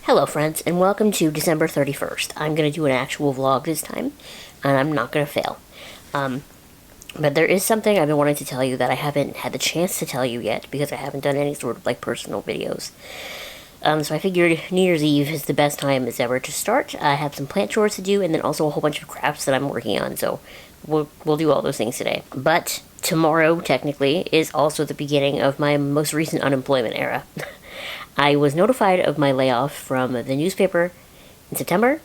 Hello friends, and welcome to December 31st. I'm going to do an actual vlog this time, and I'm not going to fail. But there is something I've been wanting to tell you that I haven't had the chance to tell you yet, because I haven't done any sort of, personal videos. So I figured New Year's Eve is the best time as ever to start. I have some plant chores to do, and then also a whole bunch of crafts that I'm working on, so we'll do all those things today. But tomorrow, technically, is also the beginning of my most recent unemployment era. I was notified of my layoff from the newspaper in September,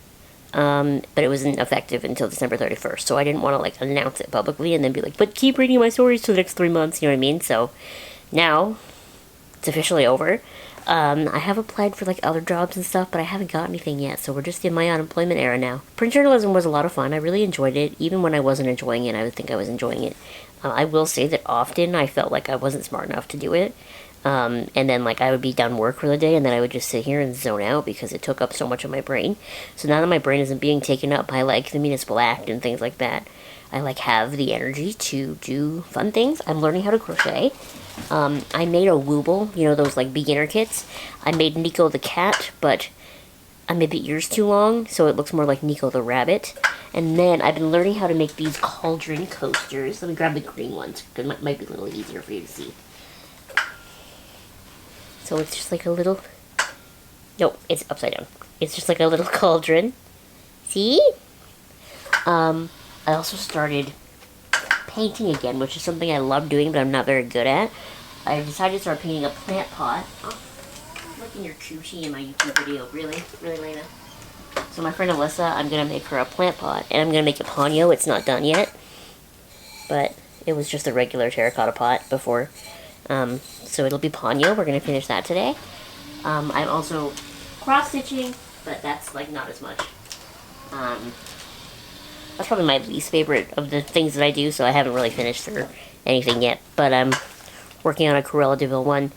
but it wasn't effective until December 31st, so I didn't want to, announce it publicly and then be like, but keep reading my stories for the next 3 months, you know what I mean? So, now, it's officially over. I have applied for, other jobs and stuff, but I haven't got anything yet, so we're just in my unemployment era now. Print journalism was a lot of fun. I really enjoyed it. Even when I wasn't enjoying it, I would think I was enjoying it. I will say that often I felt like I wasn't smart enough to do it. And then, I would be done work for the day, and then I would just sit here and zone out because it took up so much of my brain. So now that my brain isn't being taken up by, the Municipal Act and things like that, I, have the energy to do fun things. I'm learning how to crochet. I made a wooble, you know, those, beginner kits. I made Nico the cat, but I made the ears too long, so it looks more like Nico the rabbit. And then I've been learning how to make these cauldron coasters. Let me grab the green ones, because it might be a little easier for you to see. So it's just a little... Nope, it's upside down. It's just a little cauldron. See? I also started painting again, which is something I love doing, but I'm not very good at. I decided to start painting a plant pot. Oh, look in your coochie in my YouTube video. Really? Really, Lena? So my friend Alyssa, I'm going to make her a plant pot, and I'm going to make a ponyo. It's not done yet, but it was just a regular terracotta pot before. So it'll be ponyo. We're going to finish that today. I'm also cross-stitching, but that's, not as much. That's probably my least favorite of the things that I do, so I haven't really finished or anything yet. But I'm working on a Cruella de Vil one.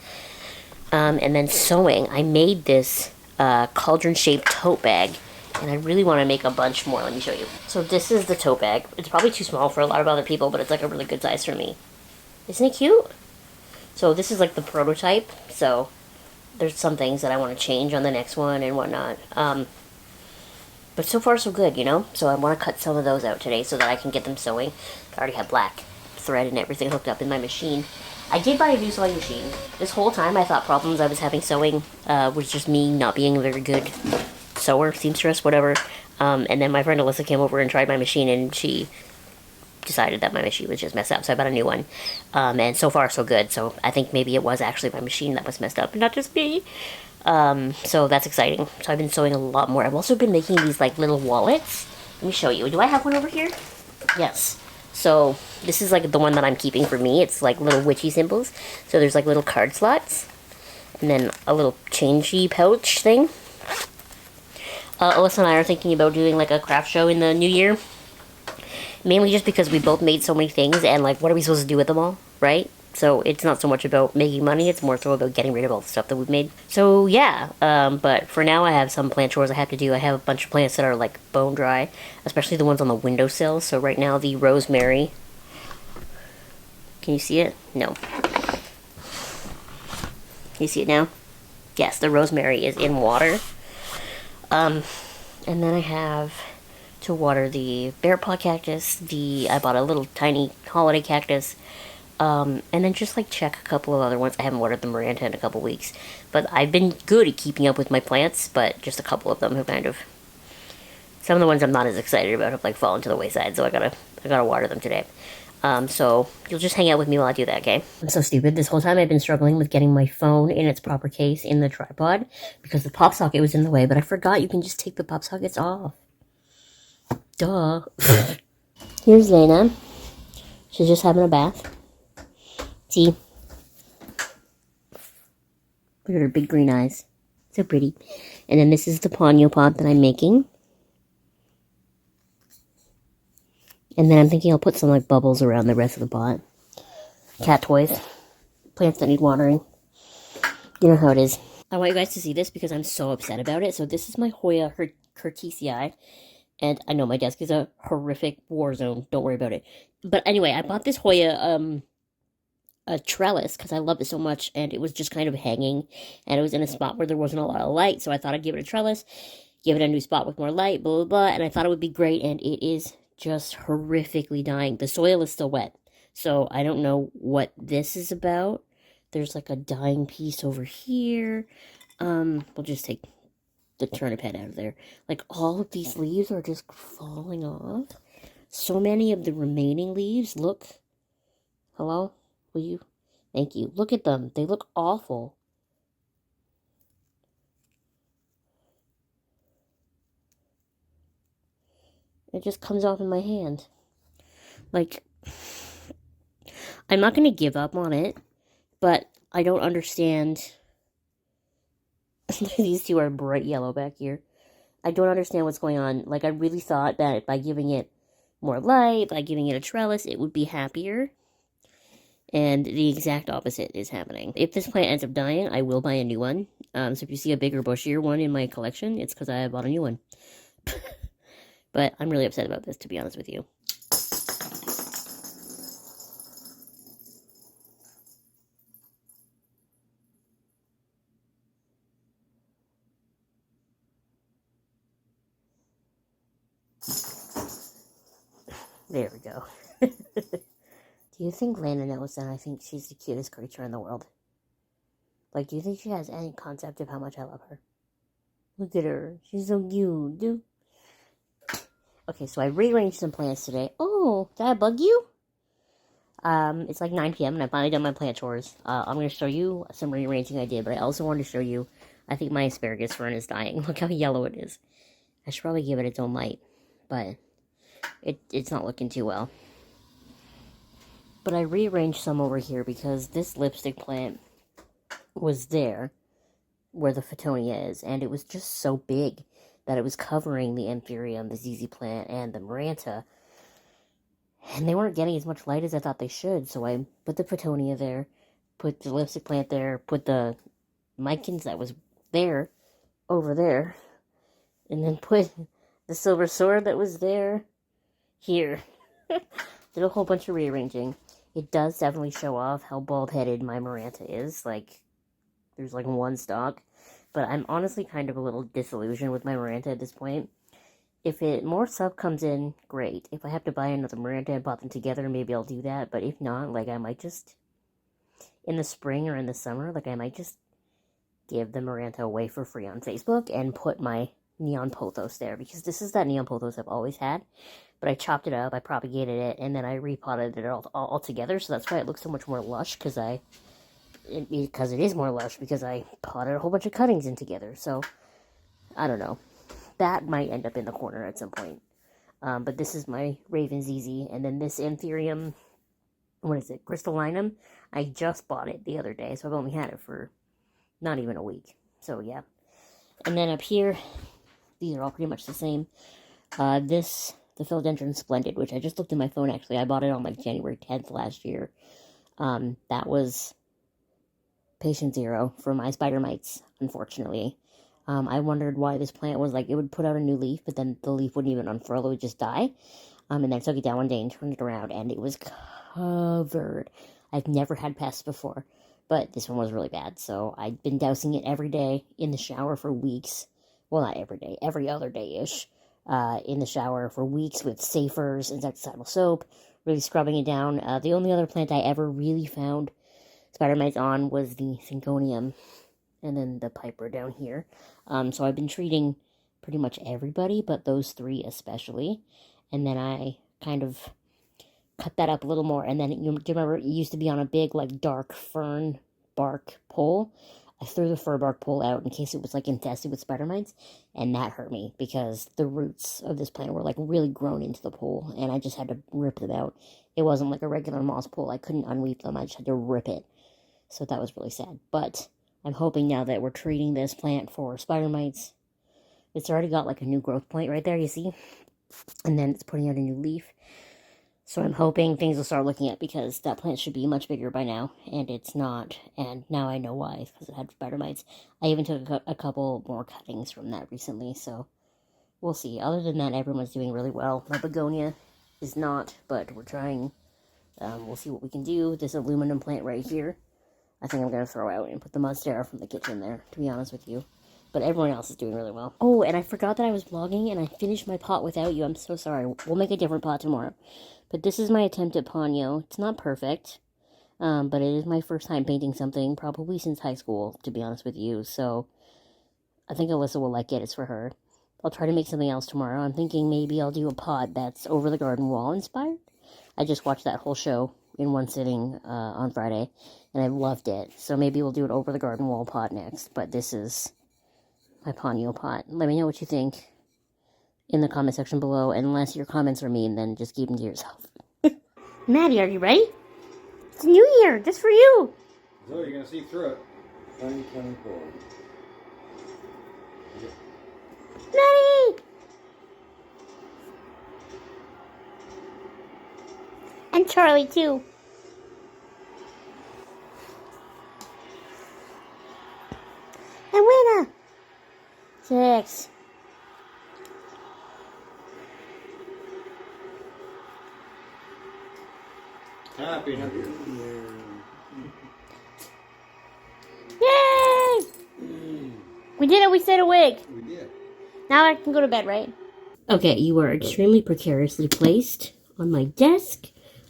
And then sewing. I made this cauldron-shaped tote bag, and I really want to make a bunch more. Let me show you. So this is the tote bag. It's probably too small for a lot of other people, but it's, a really good size for me. Isn't it cute? So this is, the prototype, so there's some things that I want to change on the next one and whatnot. But so far so good, you know? So I want to cut some of those out today so that I can get them sewing. I already have black thread and everything hooked up in my machine. I did buy a new sewing machine. This whole time I thought problems I was having sewing was just me not being a very good sewer, seamstress, whatever. And then my friend Alyssa came over and tried my machine, and she decided that my machine was just messed up, so I bought a new one. And so far so good, so I think maybe it was actually my machine that was messed up, and not just me. So that's exciting. So I've been sewing a lot more. I've also been making these, little wallets. Let me show you. Do I have one over here? Yes. So this is, the one that I'm keeping for me. It's, little witchy symbols. So there's, little card slots. And then a little changey pouch thing. Alyssa and I are thinking about doing, a craft show in the new year. Mainly just because we both made so many things, and, what are we supposed to do with them all, right? So it's not so much about making money, it's more so about getting rid of all the stuff that we've made. So, yeah, but for now I have some plant chores I have to do. I have a bunch of plants that are, bone dry, especially the ones on the windowsill. So right now the rosemary... Can you see it? No. Can you see it now? Yes, the rosemary is in water. And then I have... to water the bear paw cactus. I bought a little tiny holiday cactus. And then just check a couple of other ones. I haven't watered the Miranda in a couple weeks. But I've been good at keeping up with my plants, but just a couple of them have some of the ones I'm not as excited about have fallen to the wayside, so I gotta water them today. So you'll just hang out with me while I do that, okay? I'm so stupid. This whole time I've been struggling with getting my phone in its proper case in the tripod because the pop socket was in the way, but I forgot you can just take the pop sockets off. Duh. Here's Lena. She's just having a bath. See? Look at her big green eyes. So pretty. And then this is the ponyo pot that I'm making. And then I'm thinking I'll put some bubbles around the rest of the pot. Cat toys. Plants that need watering. You know how it is. I want you guys to see this because I'm so upset about it. So this is my Hoya Curtisii. And I know my desk is a horrific war zone. Don't worry about it. But anyway, I bought this Hoya a trellis because I love it so much, and it was just kind of hanging, and it was in a spot where there wasn't a lot of light, so I thought I'd give it a trellis, give it a new spot with more light, blah, blah, blah, and I thought it would be great, and it is just horrifically dying. The soil is still wet, so I don't know what this is about. There's like a dying piece over here. We'll just take the turnip head out of there. Like, all of these leaves are just falling off. So many of the remaining leaves, look. Hello? Will you? Thank you. Look at them. They look awful. It just comes off in my hand. Like, I'm not going to give up on it, but I don't understand. These two are bright yellow back here. I don't understand what's going on. Like, I really thought that by giving it more light, by giving it a trellis, it would be happier. And the exact opposite is happening. If this plant ends up dying, I will buy a new one. So if you see a bigger, bushier one in my collection, it's because I bought a new one. But I'm really upset about this, to be honest with you. There we go. Do you think Lana knows that I think she's the cutest creature in the world? Like, do you think she has any concept of how much I love her? Look at her. She's so cute, dude. Okay, so I rearranged some plants today. Oh, did I bug you? It's like 9 p.m. and I've finally done my plant chores. I'm going to show you some rearranging I did, but I also wanted to show you, I think my asparagus fern is dying. Look how yellow it is. I should probably give it its own light, but it's not looking too well. But I rearranged some over here because this lipstick plant was there where the Photonia is, and it was just so big that it was covering the Anthurium, the ZZ plant, and the Maranta. And they weren't getting as much light as I thought they should, so I put the Photonia there, put the lipstick plant there, put the Micans that was there, over there, and then put the silver sword that was there, here. Did a whole bunch of rearranging. It does definitely show off how bald-headed my Maranta is, like, there's like one stalk. But I'm honestly kind of a little disillusioned with my Maranta at this point. If more stuff comes in, great. If I have to buy another Maranta and put them together, maybe I'll do that. But if not, like, I might just, in the spring or in the summer, like, I might just give the Maranta away for free on Facebook and put my neon pothos there. Because this is that neon pothos I've always had. But I chopped it up, I propagated it, and then I repotted it all together. So that's why it looks so much more lush, because it is more lush because I potted a whole bunch of cuttings in together. So, I don't know. That might end up in the corner at some point. But this is my Raven ZZ. And then this Anthurium, what is it, Crystallinum? I just bought it the other day, so I've only had it for not even a week. So, yeah. And then up here, these are all pretty much the same. The Philodendron Splendid, which I just looked at my phone, actually. I bought it on, like, January 10th last year. That was patient zero for my spider mites, unfortunately. I wondered why this plant was like, it would put out a new leaf, but then the leaf wouldn't even unfurl, it would just die. And then I took it down one day and turned it around, and it was covered. I've never had pests before, but this one was really bad. So I'd been dousing it every day in the shower for weeks. Well, not every day, every other day-ish. In the shower for weeks with Safers, insecticidal soap, really scrubbing it down. The only other plant I ever really found spider mites on was the Syngonium, and then the Piper down here. So I've been treating pretty much everybody, but those three especially. And then I kind of cut that up a little more. And then, do you remember, it used to be on a big, like, dark fern bark pole? I threw the fir bark pole out in case it was, like, infested with spider mites. And that hurt me because the roots of this plant were, like, really grown into the pole. And I just had to rip them out. It wasn't like a regular moss pole. I couldn't unweave them. I just had to rip it. So that was really sad. But I'm hoping now that we're treating this plant for spider mites. It's already got like a new growth point right there, you see? And then it's putting out a new leaf. So I'm hoping things will start looking up because that plant should be much bigger by now. And it's not. And now I know why, because it had spider mites. I even took a couple more cuttings from that recently. So we'll see. Other than that, everyone's doing really well. My begonia is not, but we're trying We'll see what we can do. This aluminum plant right here, I think I'm going to throw out and put the Monstera from the kitchen there, to be honest with you. But everyone else is doing really well. Oh, and I forgot that I was vlogging, and I finished my pot without you. I'm so sorry. We'll make a different pot tomorrow. But this is my attempt at Ponyo. It's not perfect, but it is my first time painting something, probably since high school, to be honest with you. So I think Alyssa will like it. It's for her. I'll try to make something else tomorrow. I'm thinking maybe I'll do a pot that's over the garden wall inspired. I just watched that whole show in one sitting on Friday, and I loved it. So maybe we'll do an over the garden wall pot next. But this is my Ponyo pot. Let me know what you think in the comment section below. And unless your comments are mean, then just keep them to yourself. Maddie, are you ready? It's New Year, just for you. So you're gonna see through it. 2024. Maddie! And Charlie, too. And Winna. 6. Happy New Year. Yay! We did it, we stayed awake. We did. Now I can go to bed, right? Okay, you are extremely precariously placed on my desk.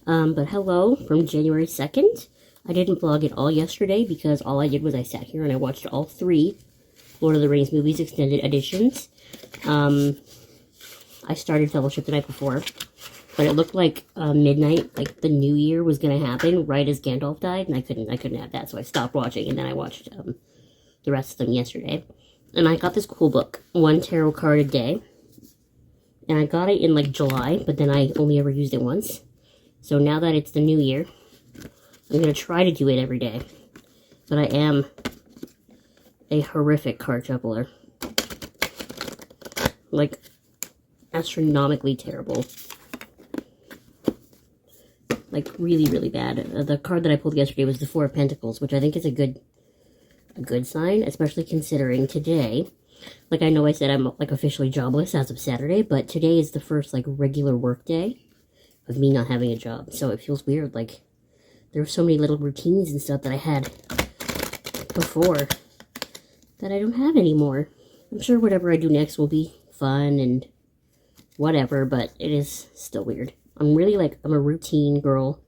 But hello from January 2nd. I didn't vlog it all yesterday because all I did was I sat here and I watched all 3 Lord of the Rings movies extended editions. I started Fellowship the night before, but it looked like midnight, like the new year was gonna happen right as Gandalf died, and I couldn't have that, so I stopped watching, and then I watched the rest of them yesterday. And I got this cool book, 1 tarot card a day, and I got it in like July, but then I only ever used it once. So now that it's the new year, I'm gonna try to do it every day, but I am a horrific card shuffler. Like, astronomically terrible. Like, really, really bad. The card that I pulled yesterday was the 4 of Pentacles, which I think is a good sign, especially considering today, like, I know I said I'm, like, officially jobless as of Saturday, but today is the first, like, regular work day of me not having a job. So it feels weird, like, there were so many little routines and stuff that I had before that I don't have anymore. I'm sure whatever I do next will be fun and whatever, but it is still weird. I'm really like, I'm a routine girl.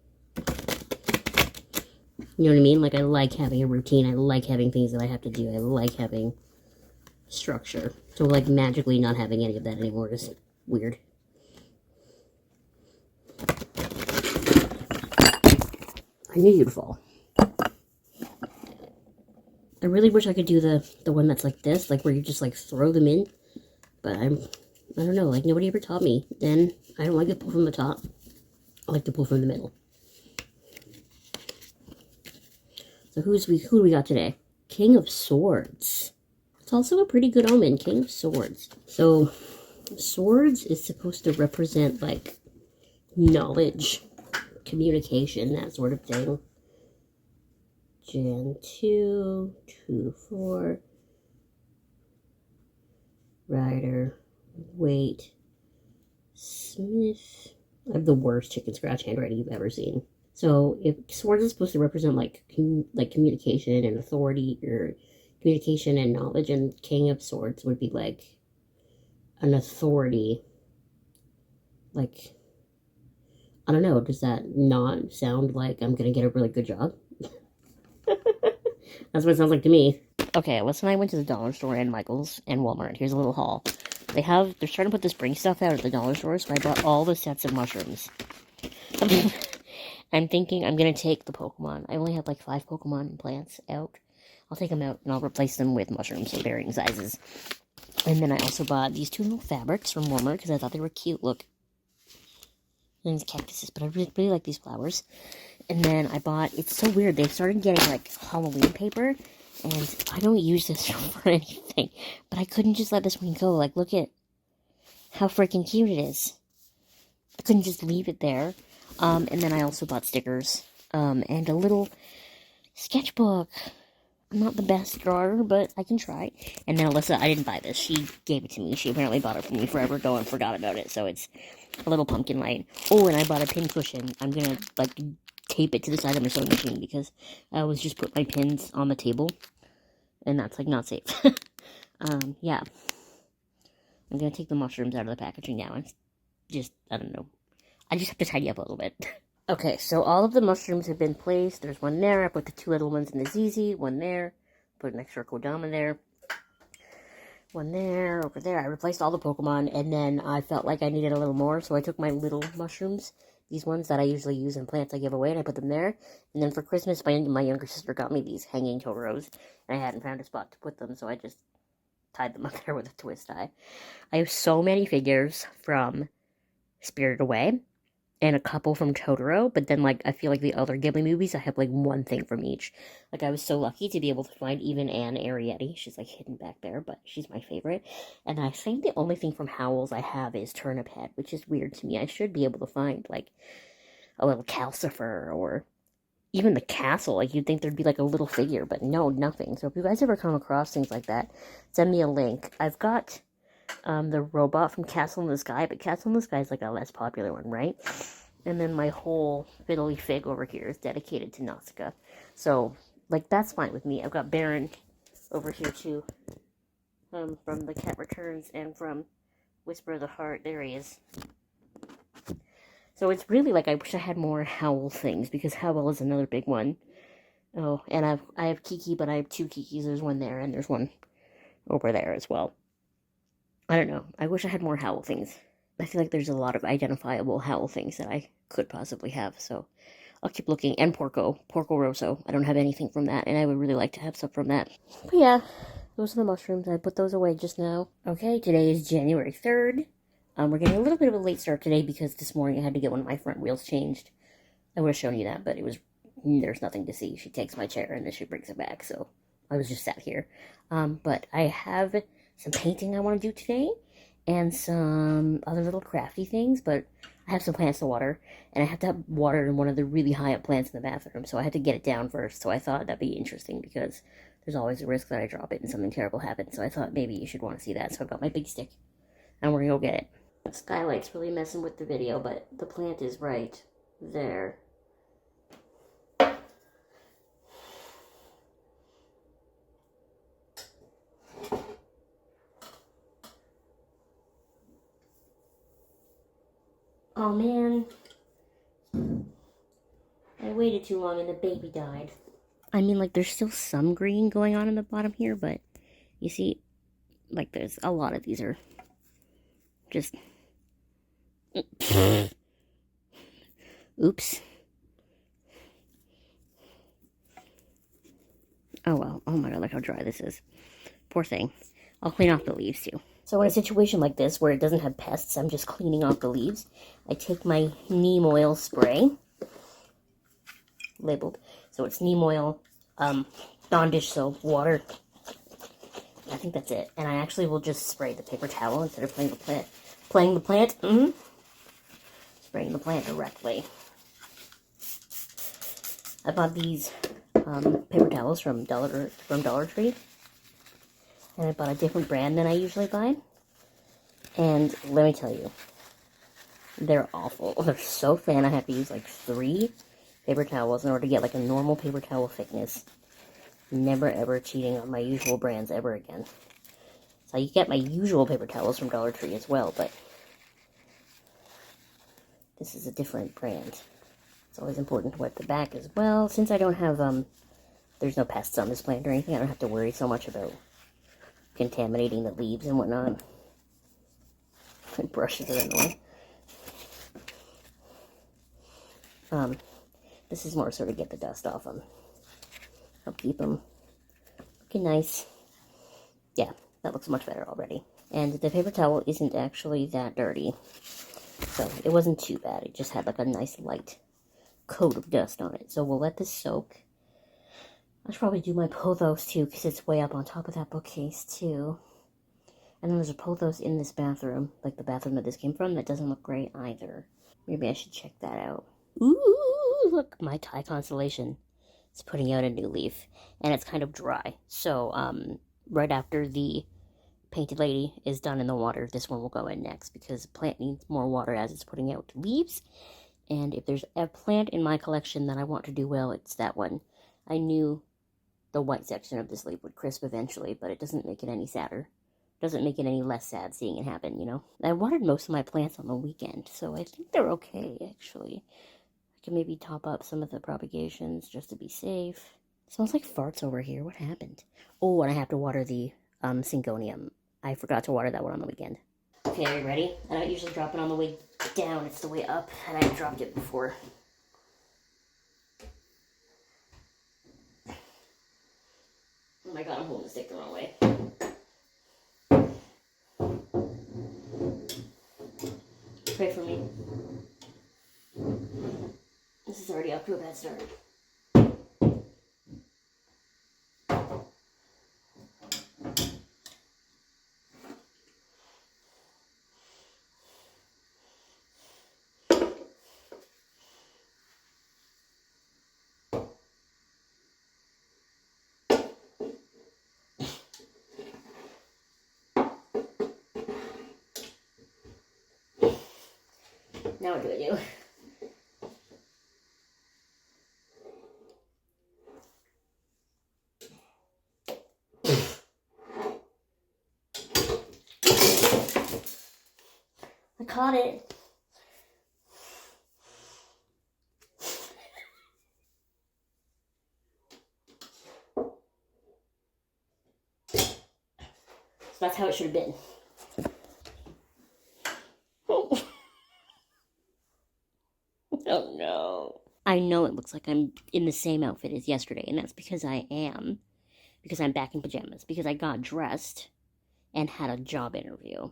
You know what I mean? Like, I like having a routine. I like having things that I have to do. I like having structure. So, like, magically not having any of that anymore is weird. I knew you'd fall. I really wish I could do the one that's like this, like where you just like throw them in. But I don't know, like nobody ever taught me. And I don't like to pull from the top. I like to pull from the middle. So who do we got today? King of Swords. It's also a pretty good omen, King of Swords. So swords is supposed to represent like knowledge, communication, that sort of thing. Gen 2, 2, 4, Rider, Wait, Smith. I have the worst chicken scratch handwriting you've ever seen. So if swords is supposed to represent like communication and authority, or communication and knowledge, and King of Swords would be like an authority. Like, I don't know, does that not sound like I'm gonna get a really good job? That's what it sounds like to me. Okay, Alyssa and I went to the dollar store and Michael's and Walmart. Here's a little haul. They're starting to put the spring stuff out at the dollar store, so I bought all the sets of mushrooms. I'm thinking I'm gonna take the Pokemon. I only have like 5 Pokemon plants out. I'll take them out and I'll replace them with mushrooms of varying sizes. And then I also bought these 2 little fabrics from Walmart because I thought they were cute. Look. And these cactuses, but I really like these flowers. And then I bought, it's so weird, they started getting like Halloween paper, and I don't use this for anything, but I couldn't just let this one go. Like, look at how freaking cute it is. I couldn't just leave it there. And then I also bought stickers, and a little sketchbook. I'm not the best drawer, but I can try. And then Alyssa, I didn't buy this. She gave it to me. She apparently bought it for me forever ago and forgot about it. So it's a little pumpkin light. Oh, and I bought a pin cushion. I'm gonna, like, tape it to the side of my sewing machine because I always just put my pins on the table. And that's, like, not safe. Yeah. I'm gonna take the mushrooms out of the packaging now and just, I don't know. I just have to tidy up a little bit. Okay, so all of the mushrooms have been placed. There's one there. I put the 2 little ones in the ZZ. One there. Put an extra Kodama there. One there, over there. I replaced all the Pokemon, and then I felt like I needed a little more, so I took my little mushrooms, these ones that I usually use in plants I give away, and I put them there. And then for Christmas, my younger sister got me these hanging Toros, and I hadn't found a spot to put them, so I just tied them up there with a twist tie. I have so many figures from Spirited Away, and a couple from Totoro, but then, like, I feel like the other Ghibli movies, I have, like, one thing from each. Like, I was so lucky to be able to find even Anne Arietti. She's, like, hidden back there, but she's my favorite. And I think the only thing from Howl's I have is Turnip Head, which is weird to me. I should be able to find, like, a little Calcifer, or even the castle. Like, you'd think there'd be, like, a little figure, but no, nothing. So if you guys ever come across things like that, send me a link. I've got the robot from Castle in the Sky, but Castle in the Sky is, like, a less popular one, right? And then my whole fiddly fig over here is dedicated to Nausicaa. So, like, that's fine with me. I've got Baron over here, too. From The Cat Returns and from Whisper of the Heart. There he is. So it's really like I wish I had more Howl things, because Howl is another big one. Oh, and I have Kiki, but I have 2 Kikis. There's one there, and there's one over there as well. I don't know. I wish I had more Howl things. I feel like there's a lot of identifiable Howl things that I could possibly have, so I'll keep looking. And Porco Rosso. I don't have anything from that, and I would really like to have stuff from that. But yeah, those are the mushrooms. I put those away just now. Okay, today is January 3rd. We're getting a little bit of a late start today because this morning I had to get one of my front wheels changed. I would have shown you that, but there's nothing to see. She takes my chair and then she brings it back, so I was just sat here. But I have some painting I want to do today, and some other little crafty things, but I have some plants to water, and I have to have water in one of the really high up plants in the bathroom, so I had to get it down first. So I thought that'd be interesting because there's always a risk that I drop it and something terrible happens. So I thought maybe you should want to see that. So I've got my big stick, and we're gonna go get it. The skylight's really messing with the video, but the plant is right there. Oh man, I waited too long and the baby died. I mean, like, there's still some green going on in the bottom here, but you see, like, there's a lot of these are just... Oops. Oh well, oh my god, look how dry this is. Poor thing. I'll clean off the leaves too. So in a situation like this, where it doesn't have pests, I'm just cleaning off the leaves. I take my neem oil spray, labeled, so it's neem oil, non-dish soap, water. I think that's it. And I actually will just spray the paper towel instead of spraying the plant directly. I bought these paper towels from Dollar Tree, and I bought a different brand than I usually buy. And let me tell you, they're awful. They're so thin. I have to use like 3 paper towels in order to get like a normal paper towel thickness. Never ever cheating on my usual brands ever again. So you get my usual paper towels from Dollar Tree as well, but this is a different brand. It's always important to wipe the back as well. Since I don't have, there's no pests on this plant or anything, I don't have to worry so much about contaminating the leaves and whatnot. And brushes are annoying. This is more so to get the dust off them. Help keep them looking nice. Yeah, that looks much better already. And the paper towel isn't actually that dirty. So it wasn't too bad. It just had like a nice light coat of dust on it. So we'll let this soak. I should probably do my pothos too, because it's way up on top of that bookcase too. And then there's a pothos in this bathroom, like the bathroom that this came from, that doesn't look great either. Maybe I should check that out. Ooh, look, my Thai constellation. It's putting out a new leaf, and it's kind of dry. So, right after the painted lady is done in the water, this one will go in next because the plant needs more water as it's putting out leaves. And if there's a plant in my collection that I want to do well, it's that one. I knew the white section of this leaf would crisp eventually, but it doesn't make it any sadder. Doesn't make it any less sad seeing it happen, you know? I watered most of my plants on the weekend, so I think they're okay, actually. I can maybe top up some of the propagations just to be safe. It smells like farts over here. What happened? Oh, and I have to water the syngonium. I forgot to water that one on the weekend. Okay, are you ready? I don't usually drop it on the way down. It's the way up, and I dropped it before. Oh my god, I'm holding the stick the wrong way. Pray for me. This is already up to a bad start. Now what do I do? I caught it. So that's how it should have been. Oh. Oh no. I know it looks like I'm in the same outfit as yesterday, and that's because I am. Because I'm back in pajamas. Because I got dressed and had a job interview.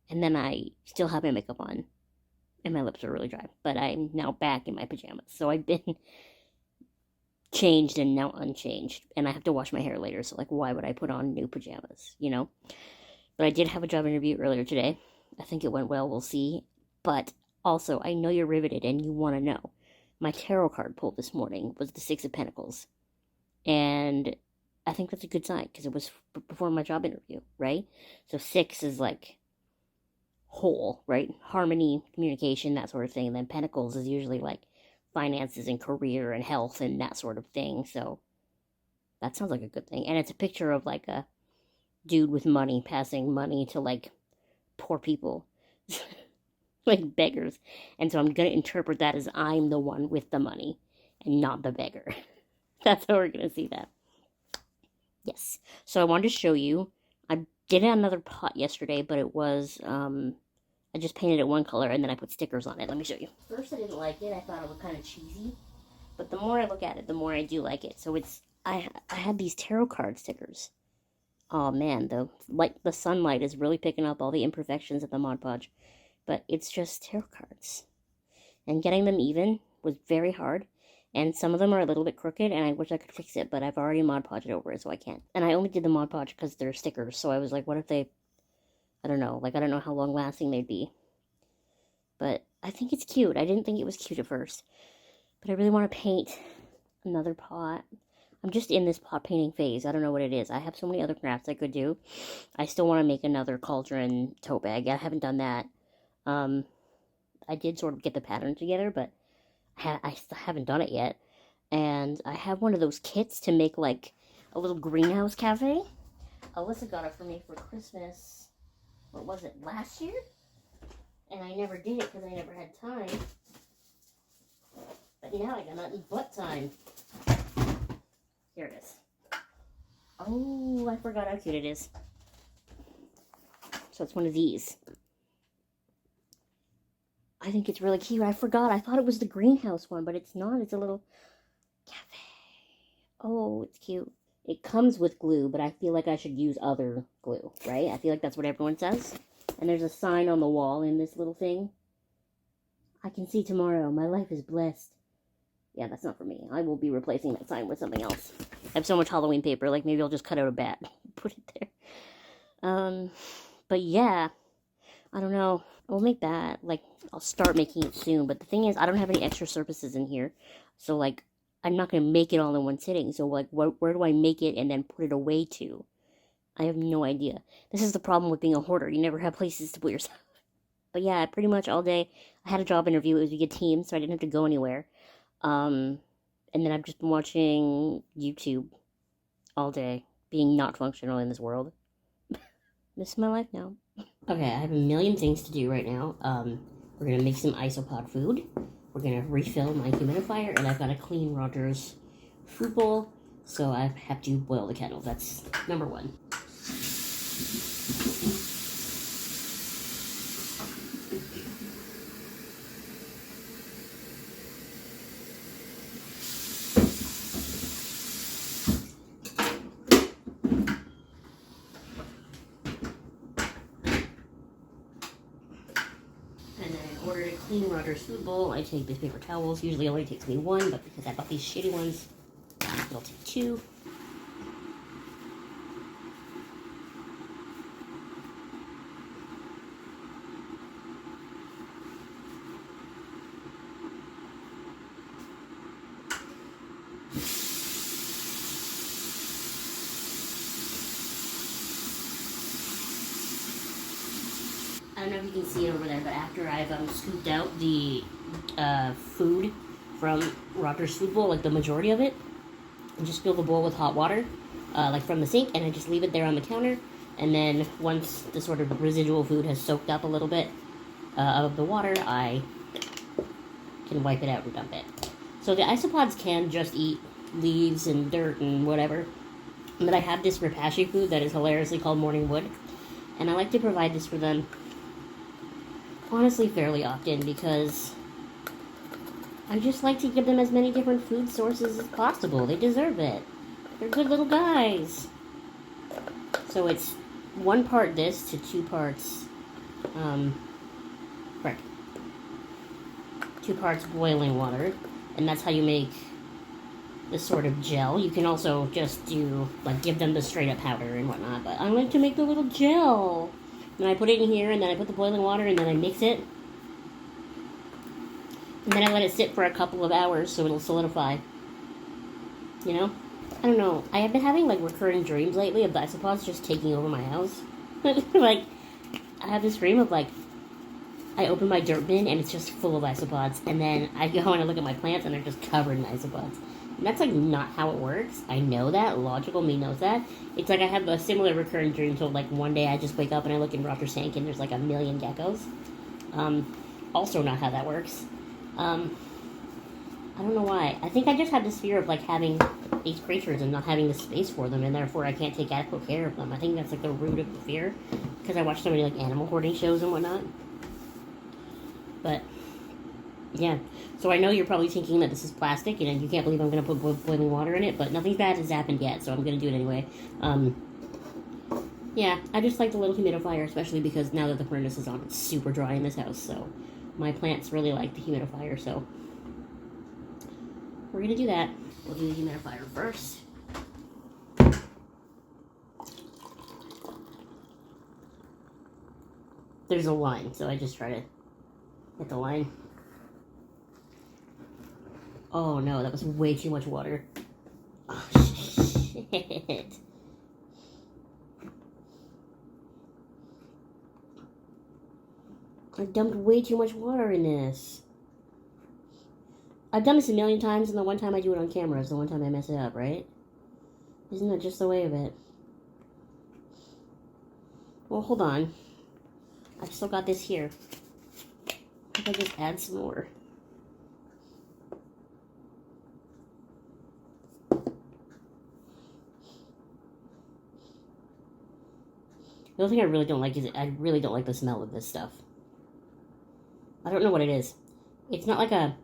And then I still have my makeup on. And my lips are really dry. But I'm now back in my pajamas. So I've been changed and now unchanged. And I have to wash my hair later. So, like, why would I put on new pajamas, you know? But I did have a job interview earlier today. I think it went well. We'll see. But also, I know you're riveted and you want to know. My tarot card pulled this morning was the Six of Pentacles. And I think that's a good sign because it was before my job interview, right? So 6 is like whole, right? Harmony, communication, that sort of thing. And then Pentacles is usually like finances and career and health and that sort of thing. So that sounds like a good thing. And it's a picture of like a dude with money passing money to like poor people. Like beggars. And so I'm going to interpret that as I'm the one with the money and not the beggar. That's how we're going to see that. Yes. So I wanted to show you. I did another pot yesterday, but it was, I just painted it one color and then I put stickers on it. Let me show you. First I didn't like it. I thought it was kind of cheesy. But the more I look at it, the more I do like it. So it's, I had these tarot card stickers. Oh man, the sunlight is really picking up all the imperfections of the Mod Podge. But it's just tarot cards. And getting them even was very hard. And some of them are a little bit crooked, and I wish I could fix it, but I've already Mod Podged over it, so I can't. And I only did the Mod Podge because they're stickers, so I was like, what if they, I don't know, like, I don't know how long-lasting they'd be. But I think it's cute. I didn't think it was cute at first. But I really want to paint another pot. I'm just in this pot painting phase. I don't know what it is. I have so many other crafts I could do. I still want to make another cauldron tote bag. I haven't done that. I did sort of get the pattern together, but I haven't done it yet. And I have one of those kits to make like a little greenhouse cafe. Alyssa got it for me for Christmas. What was it, last year? And I never did it because I never had time. But now I got nothing but time. Here it is. Oh, I forgot how cute it is. So it's one of these. I think it's really cute. I forgot. I thought it was the greenhouse one, but it's not. It's a little cafe. Oh, it's cute. It comes with glue, but I feel like I should use other glue, right? I feel like that's what everyone says. And there's a sign on the wall in this little thing. I can see tomorrow. My life is blessed. Yeah, that's not for me. I will be replacing that sign with something else. I have so much Halloween paper. Like, maybe I'll just cut out a bat. Put it there. But yeah. I don't know. We'll make that. Like, I'll start making it soon. But the thing is, I don't have any extra surfaces in here. So, like, I'm not going to make it all in one sitting. So, like, where do I make it and then put it away to? I have no idea. This is the problem with being a hoarder. You never have places to put your stuff. But yeah, pretty much all day. I had a job interview. It was via Teams, so I didn't have to go anywhere. And then I've just been watching YouTube all day, being not functional in this world. This is my life now. Okay, I have a million things to do right now. We're gonna make some isopod food. We're gonna refill my humidifier, and I've got to clean Roger's food bowl, so I have to boil the kettle. That's number one. And then in order to clean Roger's food bowl, I take these paper towels. Usually it only takes me one, but because I bought these shitty ones, it'll take two. I don't know if you can see it over there, but after I've scooped out the food from Roger's food bowl, like the majority of it, I just fill the bowl with hot water, like from the sink, and I just leave it there on the counter. And then once the sort of residual food has soaked up a little bit of the water, I can wipe it out and dump it. So the isopods can just eat leaves and dirt and whatever. But I have this Repashy food that is hilariously called Morning Wood, and I like to provide this for them honestly fairly often because I just like to give them as many different food sources as possible. They deserve it. They're good little guys. So it's 1 part this to 2 parts, frick, 2 parts boiling water, and that's how you make this sort of gel. You can also just do, like, give them the straight up powder and whatnot, but I like to make the little gel. And I put it in here, and then I put the boiling water, and then I mix it. And then I let it sit for a couple of hours so it'll solidify. You know? I don't know. I have been having, like, recurring dreams lately of the isopods just taking over my house. Like, I have this dream of, like, I open my dirt bin, and it's just full of isopods. And then I go and I look at my plants, and they're just covered in isopods. And that's, like, not how it works. I know that. Logical me knows that. It's like I have a similar recurring dream till, like, one day I just wake up and I look in Roger's tank and there's, like, a million geckos. Also not how that works. I don't know why. I think I just have this fear of, like, having these creatures and not having the space for them, and therefore I can't take adequate care of them. I think that's, like, the root of the fear. Because I watch so many, like, animal hoarding shows and whatnot. But, yeah. So I know you're probably thinking that this is plastic, and you can't believe I'm going to put boiling water in it, but nothing bad has happened yet, so I'm going to do it anyway. Yeah, I just like the little humidifier, especially because now that the furnace is on, it's super dry in this house, so my plants really like the humidifier, so we're going to do that. We'll do the humidifier first. There's a line, so I just try to hit the line. Oh no, that was way too much water. Oh shit. I dumped way too much water in this. I've done this a million times, and the one time I do it on camera is the one time I mess it up, right? Isn't that just the way of it? Well, hold on. I've still got this here. If I just add some more. The only thing I really don't like is I really don't like the smell of this stuff. I don't know what it is. It's not like a...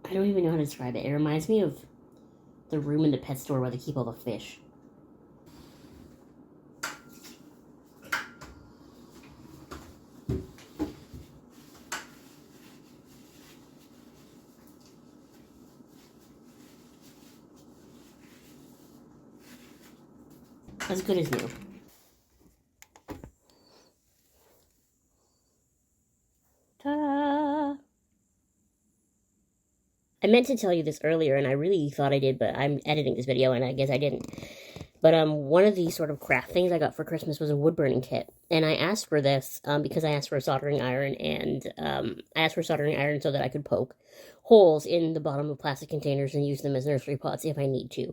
I don't even know how to describe it. It reminds me of the room in the pet store where they keep all the fish. As good as new. Ta-da! I meant to tell you this earlier, and I really thought I did, but I'm editing this video, and I guess I didn't. But one of these sort of craft things I got for Christmas was a wood burning kit, and I asked for this because I asked for a soldering iron, and I asked for a soldering iron so that I could poke holes in the bottom of plastic containers and use them as nursery pots if I need to.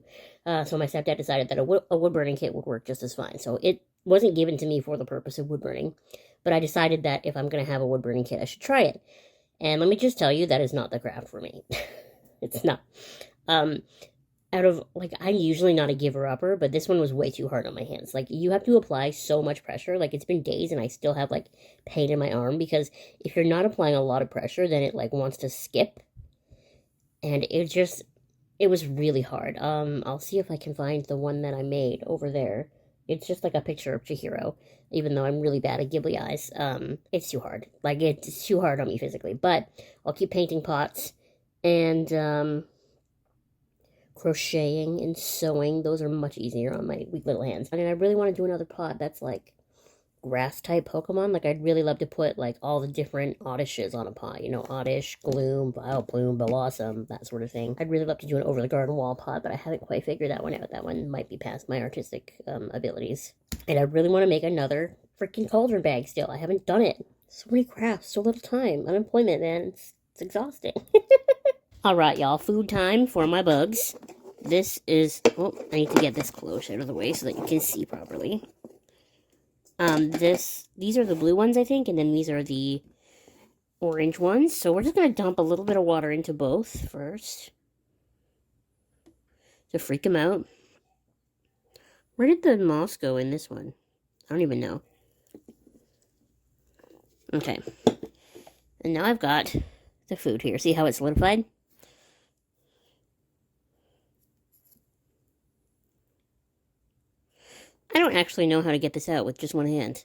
So my stepdad decided that a wood burning kit would work just as fine. So it wasn't given to me for the purpose of wood burning, but I decided that if I'm going to have a wood burning kit, I should try it. And let me just tell you, that is not the craft for me. It's not. Out of, like, I'm usually not a giver-upper, but this one was way too hard on my hands. Like, you have to apply so much pressure. Like, it's been days and I still have, like, pain in my arm because if you're not applying a lot of pressure, then it, like, wants to skip. And it was really hard. I'll see if I can find the one that I made over there. It's just, like, a picture of Chihiro, even though I'm really bad at Ghibli eyes. It's too hard. Like, it's too hard on me physically. But I'll keep painting pots and, crocheting and sewing. Those are much easier on my weak little hands. And I really want to do another pot that's like grass type Pokemon. Like, I'd really love to put like all the different Oddishes on a pot. You know, Oddish, Gloom, Vileplume, Blossom, that sort of thing. I'd really love to do an over the garden wall pot, but I haven't quite figured that one out. That one might be past my artistic abilities. And I really want to make another freaking cauldron bag still. I haven't done it. So many crafts, so little time. Unemployment, man. It's exhausting. Alright, y'all, food time for my bugs. This is, oh, I need to get this close out of the way so that you can see properly. These are the blue ones, I think, and then these are the orange ones. So we're just going to dump a little bit of water into both first to freak them out. Where did the moss go in this one? I don't even know. Okay. And now I've got the food here. See how it's solidified? I don't actually know how to get this out with just one hand.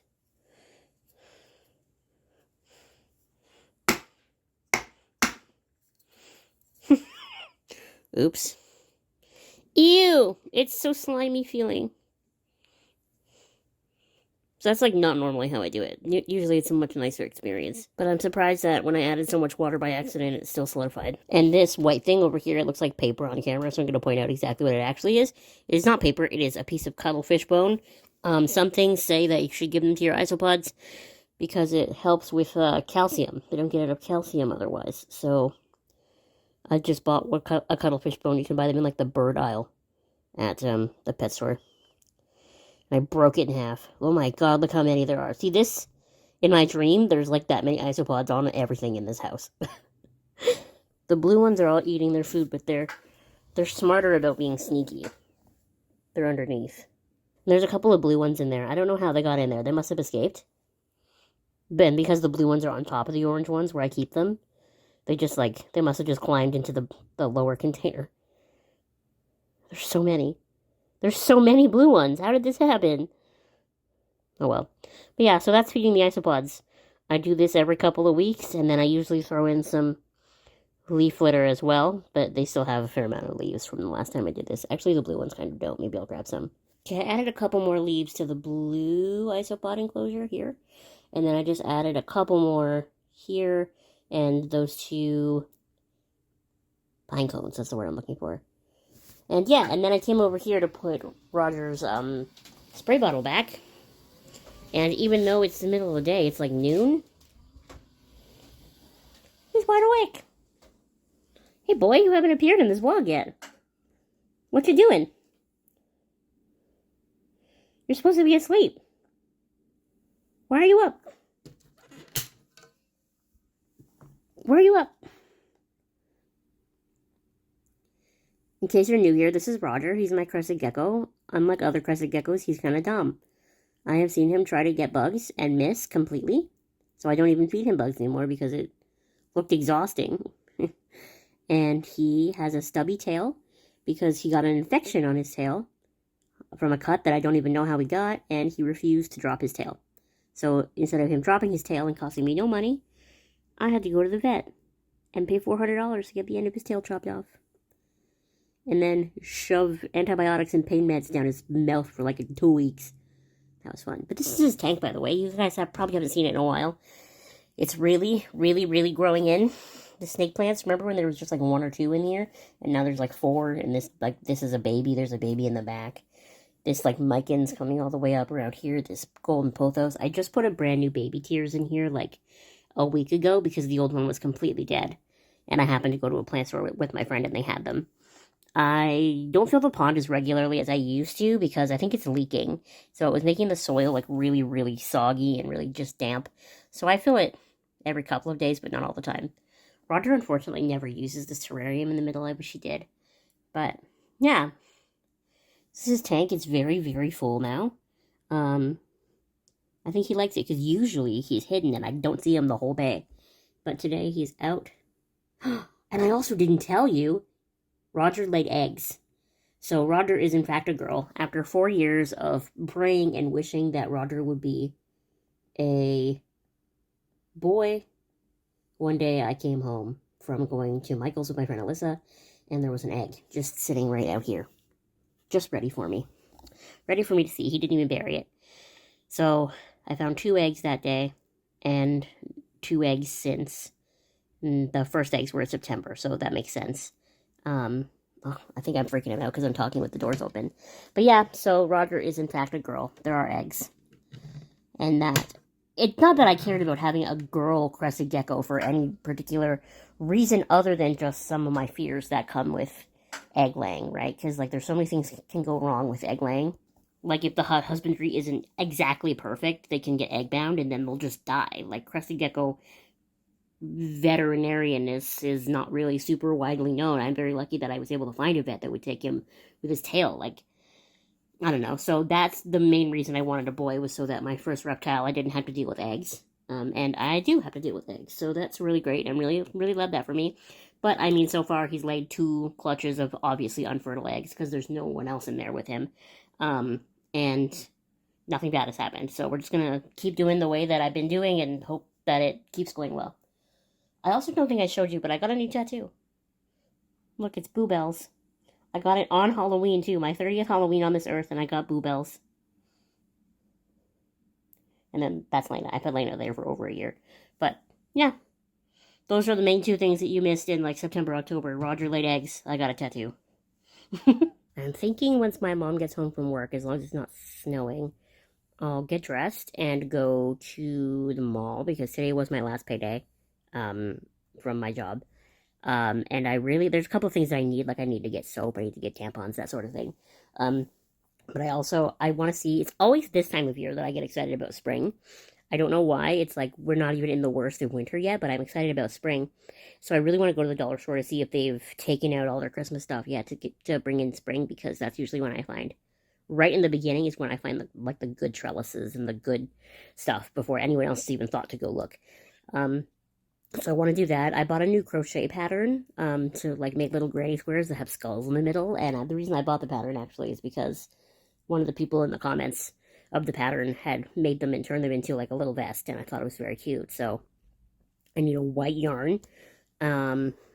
Oops. Ew! It's so slimy feeling. So that's like not normally how I do it. Usually it's a much nicer experience. But I'm surprised that when I added so much water by accident, it's still solidified. And this white thing over here, it looks like paper on camera, so I'm going to point out exactly what it actually is. It is not paper, it is a piece of cuttlefish bone. Some things say that you should give them to your isopods because it helps with calcium. They don't get enough calcium otherwise. So I just bought a cuttlefish bone. You can buy them in like the bird aisle at the pet store. I broke it in half. Oh my god, look how many there are. See this? In my dream, there's like that many isopods on everything in this house. The blue ones are all eating their food, but they're smarter about being sneaky. They're underneath. There's a couple of blue ones in there. I don't know how they got in there. They must have escaped. But because the blue ones are on top of the orange ones where I keep them, they must have just climbed into the lower container. There's so many. There's so many blue ones. How did this happen? Oh well. But yeah, so that's feeding the isopods. I do this every couple of weeks, and then I usually throw in some leaf litter as well, but they still have a fair amount of leaves from the last time I did this. Actually, the blue ones kind of don't. Maybe I'll grab some. Okay, I added a couple more leaves to the blue isopod enclosure here, and then I just added a couple more here, and those two pine cones. That's the word I'm looking for. And yeah, and then I came over here to put Roger's spray bottle back. And even though it's the middle of the day, it's like noon. He's wide awake. Hey boy, you haven't appeared in this vlog yet. What you doing? You're supposed to be asleep. Why are you up? Where are you up? In case you're new here, this is Roger. He's my crested gecko. Unlike other crested geckos, he's kind of dumb. I have seen him try to get bugs and miss completely. So I don't even feed him bugs anymore because it looked exhausting. And he has a stubby tail because he got an infection on his tail from a cut that I don't even know how he got, and he refused to drop his tail. So instead of him dropping his tail and costing me no money, I had to go to the vet and pay $400 to get the end of his tail chopped off. And then shove antibiotics and pain meds down his mouth for like 2 weeks. That was fun. But this is his tank, by the way. You guys probably haven't seen it in a while. It's really, really, really growing in. the snake plants. Remember when there was just like one or two in here, and now there's like four, and this is a baby. There's a baby in the back. This like mican's coming all the way up around here. This golden pothos. I just put a brand new baby tears in here like a week ago because the old one was completely dead, and I happened to go to a plant store with my friend, and they had them. I don't fill the pond as regularly as I used to because I think it's leaking. So it was making the soil like really, really soggy and really just damp. So I fill it every couple of days, but not all the time. Roger unfortunately never uses this terrarium in the middle. I wish he did. But yeah, this is his tank. It's very, very full now. I think he likes it because usually he's hidden and I don't see him the whole day. But today he's out. And I also didn't tell you, Roger laid eggs. So Roger is in fact a girl. After 4 years of praying and wishing that Roger would be a boy, one day I came home from going to Michael's with my friend Alyssa, and there was an egg just sitting right out here. Just ready for me. Ready for me to see. He didn't even bury it. So I found 2 eggs that day, and 2 eggs since. The first eggs were in September, so that makes sense. I think I'm freaking him out because I'm talking with the doors open. But yeah, so Roger is in fact a girl. There are eggs. And it's not that I cared about having a girl crested gecko for any particular reason other than just some of my fears that come with egg laying, right? Because, like, there's so many things that can go wrong with egg laying. Like, if the husbandry isn't exactly perfect, they can get egg bound and then they'll just die. Like, crested gecko veterinarianness is not really super widely known. I'm very lucky that I was able to find a vet that would take him with his tail. Like, I don't know. So that's the main reason I wanted a boy, was so that my first reptile, I didn't have to deal with eggs. And I do have to deal with eggs. So that's really great. I'm really, really love that for me. But, I mean, so far he's laid 2 clutches of obviously unfertile eggs because there's no one else in there with him. And nothing bad has happened. So we're just going to keep doing the way that I've been doing and hope that it keeps going well. I also don't think I showed you, but I got a new tattoo. Look, it's Boo Bells. I got it on Halloween, too. My 30th Halloween on this earth, and I got Boo Bells. And then that's Lena. I've had Lena there for over a year. But, yeah. Those are the main 2 things that you missed in, like, September, October. Roger laid eggs. I got a tattoo. I'm thinking once my mom gets home from work, as long as it's not snowing, I'll get dressed and go to the mall, because today was my last payday. From my job. And there's a couple of things that I need, like I need to get soap, I need to get tampons, that sort of thing. But I want to see, it's always this time of year that I get excited about spring. I don't know why. It's like we're not even in the worst of winter yet, but I'm excited about spring. So I really want to go to the dollar store to see if they've taken out all their Christmas stuff yet to bring in spring, because that's usually when I find. Right in the beginning is when I find the good trellises and the good stuff before anyone else has even thought to go look. So I want to do that. I bought a new crochet pattern to like make little granny squares that have skulls in the middle. And the reason I bought the pattern actually is because one of the people in the comments of the pattern had made them and turned them into like a little vest, and I thought it was very cute. So I need a white yarn.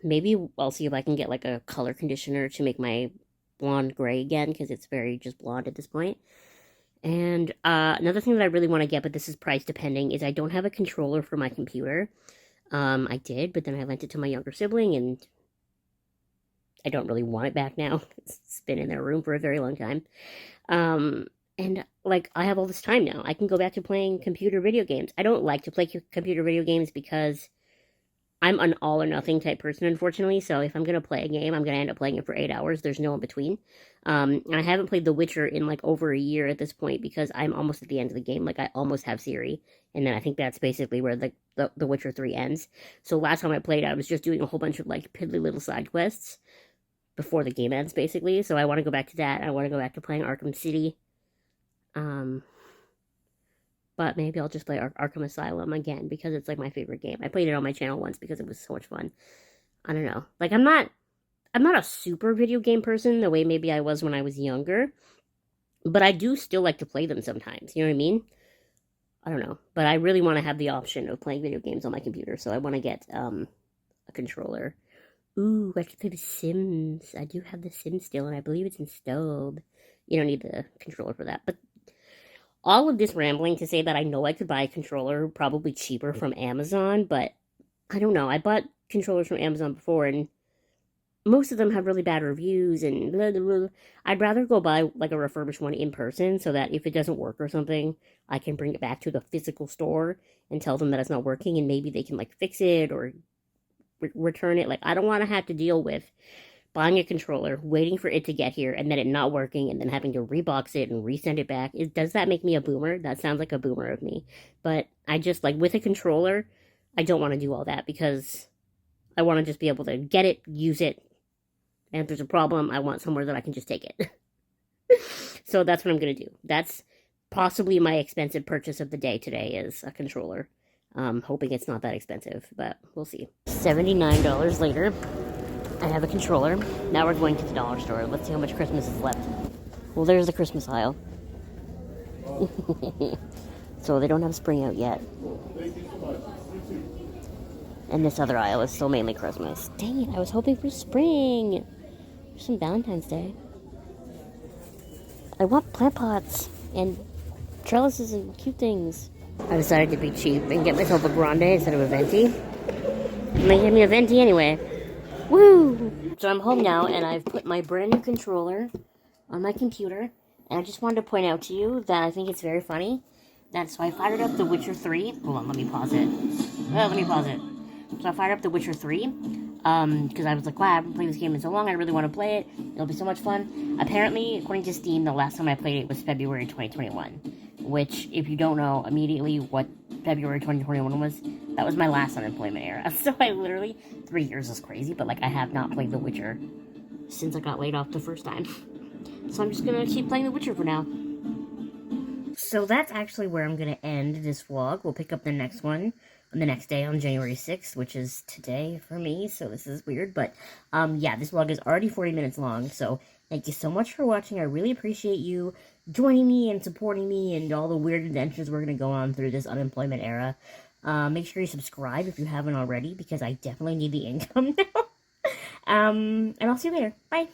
Maybe I'll see if I can get like a color conditioner to make my blonde gray again, because it's very just blonde at this point. And another thing that I really want to get, but this is price depending, is I don't have a controller for my computer. I did, but then I lent it to my younger sibling, and I don't really want it back now. It's been in their room for a very long time. And, like, I have all this time now. I can go back to playing computer video games. I don't like to play computer video games because I'm an all-or-nothing type person, unfortunately. So if I'm going to play a game, I'm going to end up playing it for 8 hours. There's no in-between. And I haven't played The Witcher in, like, over a year at this point because I'm almost at the end of the game. Like, I almost have Ciri. And then I think that's basically where the Witcher 3 ends. So last time I played, I was just doing a whole bunch of, like, piddly little side quests before the game ends, basically. So I want to go back to that. I want to go back to playing Arkham City. But maybe I'll just play Arkham Asylum again because it's like my favorite game. I played it on my channel once because it was so much fun. I don't know. Like, I'm not a super video game person the way maybe I was when I was younger, but I do still like to play them sometimes. You know what I mean? I don't know. But I really want to have the option of playing video games on my computer, so I want to get a controller. Ooh, I could play The Sims. I do have The Sims still, and I believe it's installed. You don't need the controller for that, but all of this rambling to say that I know I could buy a controller probably cheaper from Amazon, but I don't know. I bought controllers from Amazon before, and most of them have really bad reviews and blah, blah, blah. I'd rather go buy like a refurbished one in person so that if it doesn't work or something, I can bring it back to the physical store and tell them that it's not working, and maybe they can like fix it or return it. Like, I don't want to have to deal with buying a controller, waiting for it to get here, and then it not working, and then having to rebox it and resend it back. Does that make me a boomer? That sounds like a boomer of me. But I just, like, with a controller, I don't want to do all that because I want to just be able to get it, use it, and if there's a problem, I want somewhere that I can just take it. So that's what I'm going to do. That's possibly my expensive purchase of the day today, is a controller. Hoping it's not that expensive, but we'll see. $79 later, I have a controller. Now we're going to the dollar store. Let's see how much Christmas is left. Well, there's the Christmas aisle. So they don't have spring out yet. And this other aisle is still mainly Christmas. Dang it, I was hoping for spring. There's some Valentine's Day. I want plant pots and trellises and cute things. I decided to be cheap and get myself a grande instead of a venti. And they gave me a venti anyway. Woo! So I'm home now, and I've put my brand new controller on my computer. And I just wanted to point out to you that I think it's very funny. So I fired up The Witcher 3. Hold on, let me pause it. So I fired up The Witcher 3. Because I was like, wow, I haven't played this game in so long. I really want to play it. It'll be so much fun. Apparently, according to Steam, the last time I played it was February 2021. Which, if you don't know immediately what February 2021 was, that was my last unemployment era. So I literally, 3 years is crazy, but like I have not played The Witcher since I got laid off the first time. So I'm just gonna keep playing The Witcher for now. So that's actually where I'm gonna end this vlog. We'll pick up the next one on the next day on January 6th, which is today for me, so this is weird. But yeah, this vlog is already 40 minutes long, so thank you so much for watching. I really appreciate you joining me and supporting me and all the weird adventures we're gonna go on through this unemployment era. Make sure you subscribe if you haven't already, because I definitely need the income now. And I'll see you later. Bye.